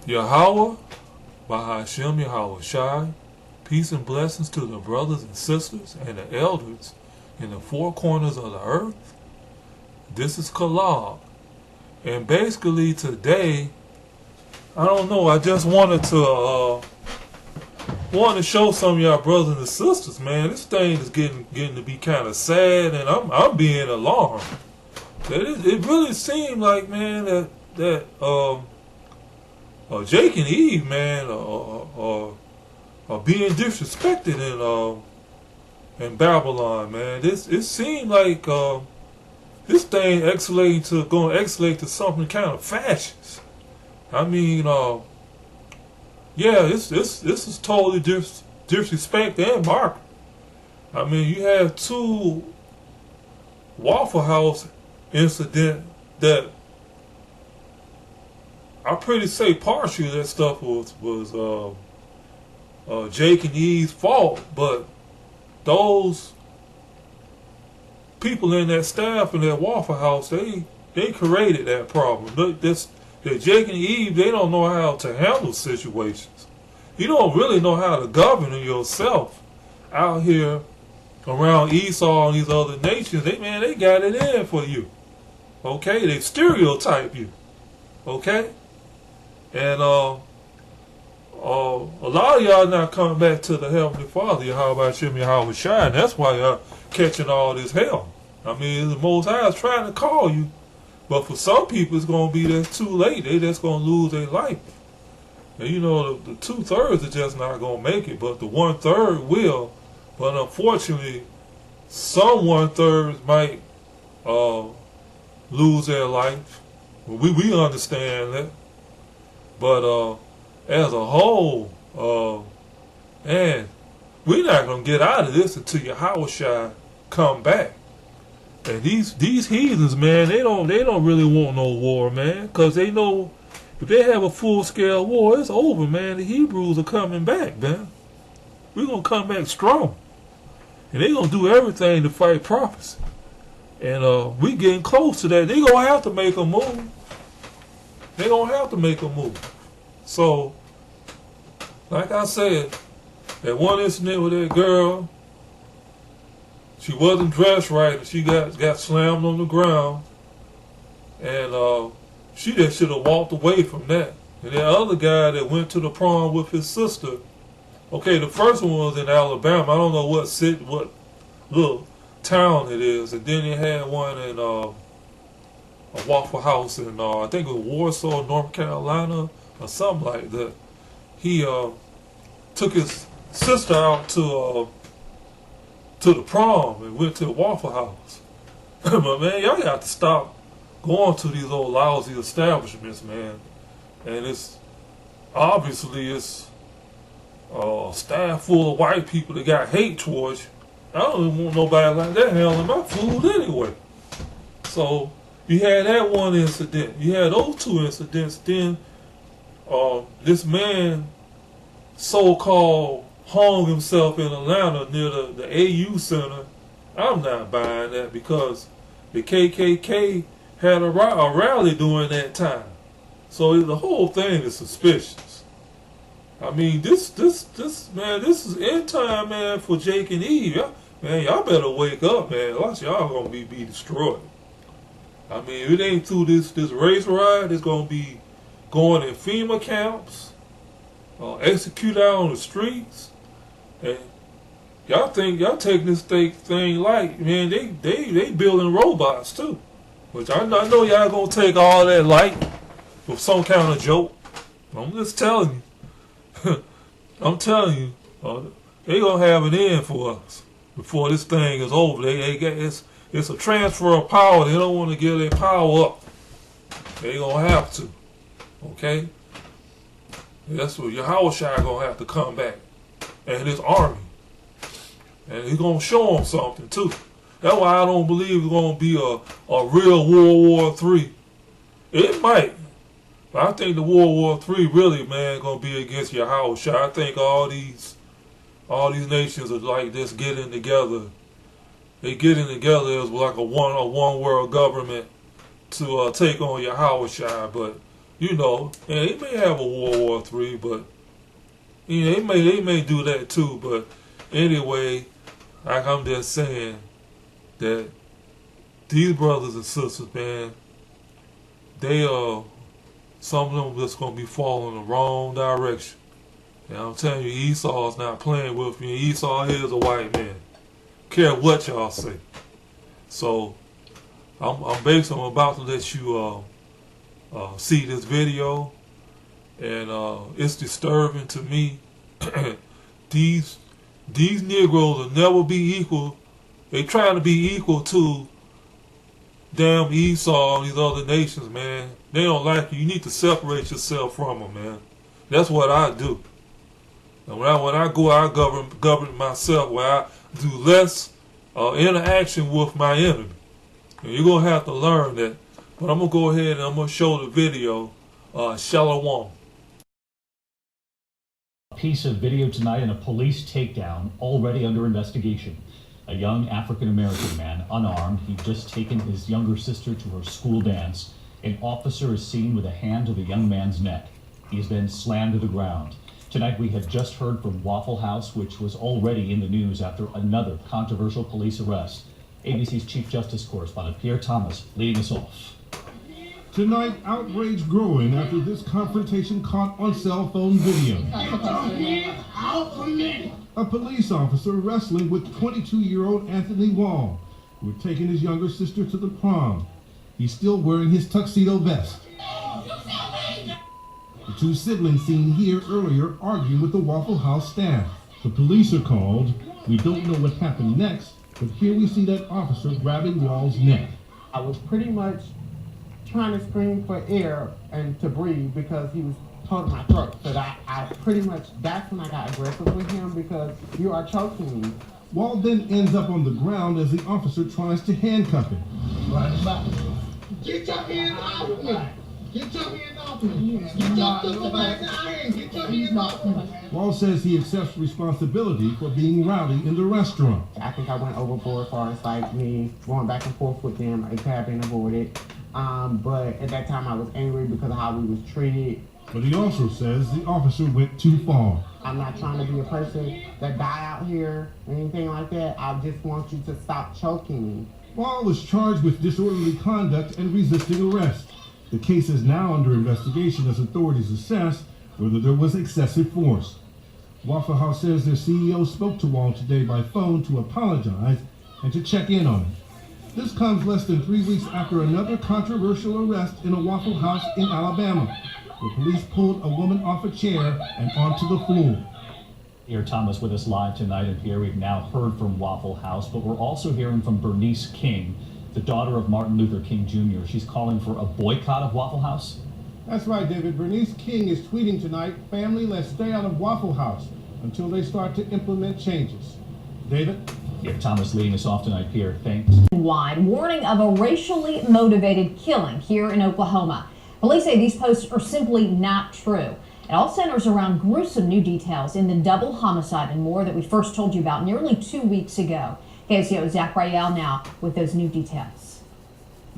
Yahweh, Bahashem Yahawashi, peace and blessings to the brothers and sisters and the elders in the four corners of the earth. This is Kalab. And basically today, I don't know, I just wanted to show some of y'all brothers and sisters, man. This thing is getting to be kind of sad, and I'm being alarmed. It really seemed like, man, that Jake and Eve, man, are being disrespected in Babylon, man. It seemed like this thing going to escalate to something kind of fascist. I mean, yeah, this is totally disrespect and market. I mean, you have two Waffle House incident that I pretty say partially that stuff was Jake and Eve's fault, but those people in that staff in that Waffle House, they created that problem. That Jake and Eve, they don't know how to handle situations. You don't really know how to govern yourself out here around Esau and these other nations. They got it in for you. Okay? They stereotype you. Okay? And a lot of y'all not coming back to the Heavenly Father, Yahawashi, Yahawashi, and that's why y'all catching all this hell. I mean, the Most High is trying to call you, but for some people it's going to be that's too late. They just going to lose their life. And you know, the 2/3 are just not going to make it, but the 1/3 will. But unfortunately, some 1/3 might lose their life. We understand that. But as a whole, and we're not going to get out of this until Yahawashi come back. And these heathens, man, they don't really want no war, man, because they know if they have a full-scale war, it's over, man. The Hebrews are coming back, man. We're going to come back strong. And they're going to do everything to fight prophecy. And we getting close to that. They're going to have to make a move. They're going to have to make a move. So, like I said, that one incident with that girl, she wasn't dressed right, and she got slammed on the ground, and she just should have walked away from that. And that other guy that went to the prom with his sister, okay, the first one was in Alabama. I don't know what little town it is, and then they had one in a Waffle House in I think it was Warsaw, North Carolina, or something like that. He took his sister out to the prom and went to the Waffle House. But man, y'all got to stop going to these old lousy establishments, man. And it's obviously a staff full of white people that got hate towards you. I don't even want nobody like that handling my food anyway. So you had that one incident. You had those two incidents. Then this man so-called hung himself in Atlanta near the AU Center. I'm not buying that because the KKK had a rally during that time. So the whole thing is suspicious. I mean, this is end time, man, for Jake and Eve. Y'all better wake up, man. Else y'all gonna be destroyed. I mean, if it ain't through this race ride, it's gonna be going in FEMA camps, executed out on the streets. And y'all taking this thing light, man. They building robots too, which I know y'all gonna take all that light with some kind of joke. I'm just telling you. I'm telling you, they gonna have an end for us before this thing is over. It's a transfer of power. They don't want to give their power up. They gonna have to. Okay? That's what Yahawashi gonna have to come back. And his army. And he's gonna show them something too. That's why I don't believe it's gonna be a real World War III. It might. But I think the World War III really, man, gonna be against Yahawashi. I think all these nations are like this getting together. They getting together as like a one world government to take on Yahawashi. But you know, and he may have a World War III, but you know, they may do that too. But anyway, like I'm just saying that these brothers and sisters, man, they some of them just gonna be falling the wrong direction. And I'm telling you, Esau's not playing with me. Esau is a white man. Care what y'all say. So I'm about to let you see this video, and it's disturbing to me. these Negroes will never be equal. They trying to be equal to damn Esau and these other nations, man. They don't like you. You need to separate yourself from them, man. That's what I do. And when I go out, govern myself, where I do less interaction with my enemy. And you're gonna have to learn that. But I'm gonna go ahead and I'm gonna show the video. Shalom. Piece of video tonight in a police takedown already under investigation. A young African-American man, unarmed, he'd just taken his younger sister to her school dance. An officer is seen with a hand to the young man's neck. He has been slammed to the ground. Tonight we have just heard from Waffle House, which was already in the news after another controversial police arrest. ABC's Chief Justice correspondent Pierre Thomas leading us off. Tonight, outrage growing after this confrontation caught on cell phone video. A police officer wrestling with 22-year-old Anthony Wall, who had taken his younger sister to the prom. He's still wearing his tuxedo vest. The two siblings seen here earlier arguing with the Waffle House staff. The police are called. We don't know what happened next, but here we see that officer grabbing Wall's neck. I was pretty much trying to scream for air and to breathe because he was holding my throat. But I pretty much, that's when I got aggressive with him because you are choking me. Wall then ends up on the ground as the officer tries to handcuff him. Get your hands off me! Get your hands off me! Get your sister back down here! Get your hands off me! Wall says he accepts responsibility for being rowdy in the restaurant. I think I went overboard as far as like me going back and forth with them, a cab being avoided. But at that time I was angry because of how we was treated. But he also says the officer went too far. I'm not trying to be a person that die out here or anything like that. I just want you to stop choking me. Wall was charged with disorderly conduct and resisting arrest. The case is now under investigation as authorities assess whether there was excessive force. Waffle House says their CEO spoke to Wall today by phone to apologize and to check in on him. This comes less than 3 weeks after another controversial arrest in a Waffle House in Alabama, where police pulled a woman off a chair and onto the floor. Pierre Thomas with us live tonight, and here we've now heard from Waffle House, but we're also hearing from Bernice King, the daughter of Martin Luther King Jr. She's calling for a boycott of Waffle House. That's right, David. Bernice King is tweeting tonight, "Family, let's stay out of Waffle House until they start to implement changes." David? Pierre Thomas leading us off tonight. Pierre, thanks. Wide warning of a racially motivated killing here in Oklahoma. Police say these posts are simply not true. It all centers around gruesome new details in the double homicide and more that we first told you about nearly 2 weeks ago. KOCO Zach Rael now with those new details.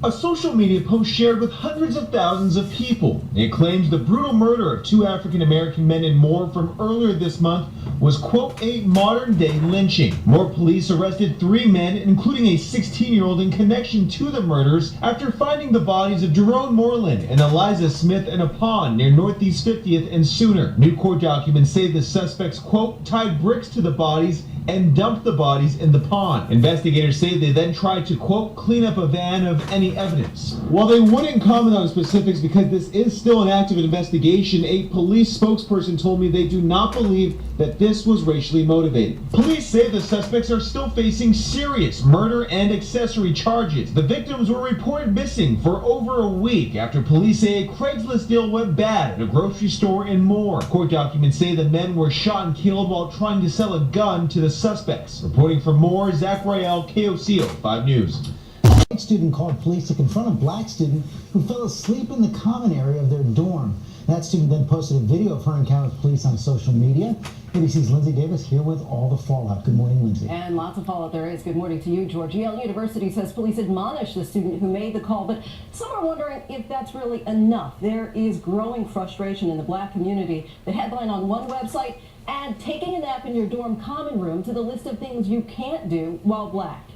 A social media post shared with hundreds of thousands of people. It claims the brutal murder of 2 African-American men in Moore from earlier this month was, quote, a modern-day lynching. Moore police arrested 3 men, including a 16-year-old, in connection to the murders after finding the bodies of Jerome Moreland and Eliza Smith in a pond near Northeast 50th and Sooner. New court documents say the suspects, quote, tied bricks to the bodies and dumped the bodies in the pond. Investigators say they then tried to, quote, clean up a van of any evidence. While they wouldn't comment on specifics because this is still an active investigation, a police spokesperson told me they do not believe that this was racially motivated. Police say the suspects are still facing serious murder and accessory charges. The victims were reported missing for over a week after police say a Craigslist deal went bad at a grocery store in Moore. Court documents say the men were shot and killed while trying to sell a gun to the suspects. Reporting for Moore, Zach Rael, KOCO 5 News. White student called police to confront a black student who fell asleep in the common area of their dorm. That student then posted a video of her encounter with police on social media. ABC's Lindsay Davis here with all the fallout. Good morning, Lindsay. And lots of fallout there is. Good morning to you, George. Yale University says police admonished the student who made the call, but some are wondering if that's really enough. There is growing frustration in the black community. The headline on one website, add taking a nap in your dorm common room to the list of things you can't do while black.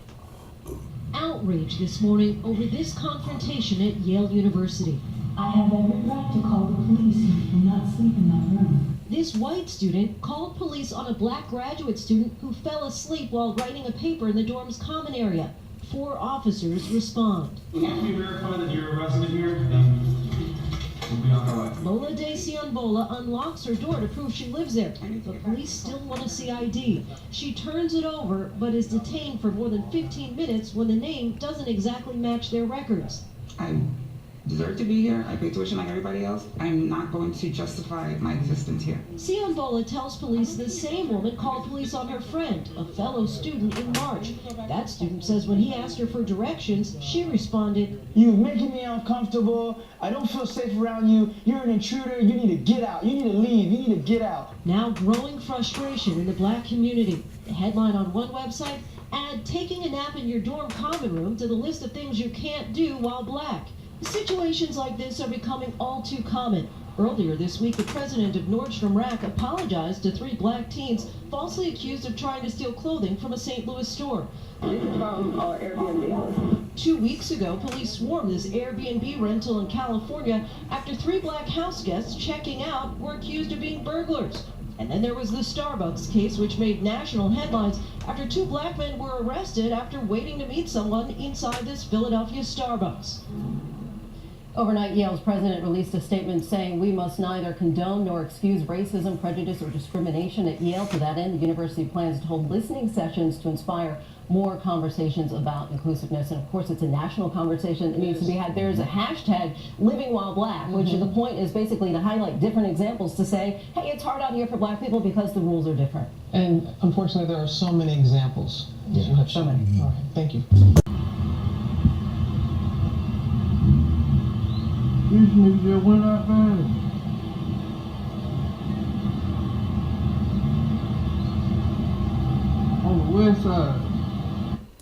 Outrage this morning over this confrontation at Yale University. I have every right to call the police. You will not sleep in that room. This white student called police on a black graduate student who fell asleep while writing a paper in the dorm's common area. 4 officers respond. Can we verify that you're a resident here? Then we'll be on our way. Lola De Cianbola unlocks her door to prove she lives there, but police still want to see ID. She turns it over, but is detained for more than 15 minutes when the name doesn't exactly match their records. I deserve to be here. I pay tuition like everybody else. I'm not going to justify my existence here. Cianbola tells police the same woman called police on her friend, a fellow student, in March. That student says when he asked her for directions, she responded, You're making me uncomfortable. I don't feel safe around you. You're an intruder. You need to get out. You need to leave. You need to get out. Now growing frustration in the black community. The headline on one website, add taking a nap in your dorm common room to the list of things you can't do while black. Situations like this are becoming all too common. Earlier this week, the president of Nordstrom Rack apologized to 3 black teens falsely accused of trying to steal clothing from a St. Louis store. From Airbnb. 2 weeks ago, police swarmed this Airbnb rental in California after 3 black house guests checking out were accused of being burglars. And then there was the Starbucks case, which made national headlines after 2 black men were arrested after waiting to meet someone inside this Philadelphia Starbucks. Overnight, Yale's president released a statement saying we must neither condone nor excuse racism, prejudice, or discrimination at Yale. To that end, the university plans to hold listening sessions to inspire more conversations about inclusiveness. And of course, it's a national conversation that needs to be had. There's a hashtag living while black, which the point is basically to highlight different examples to say, hey, it's hard out here for black people because the rules are different. And unfortunately, there are so many examples. Yeah. You have so many. All right. Thank you. These niggas just went out there. On the west side.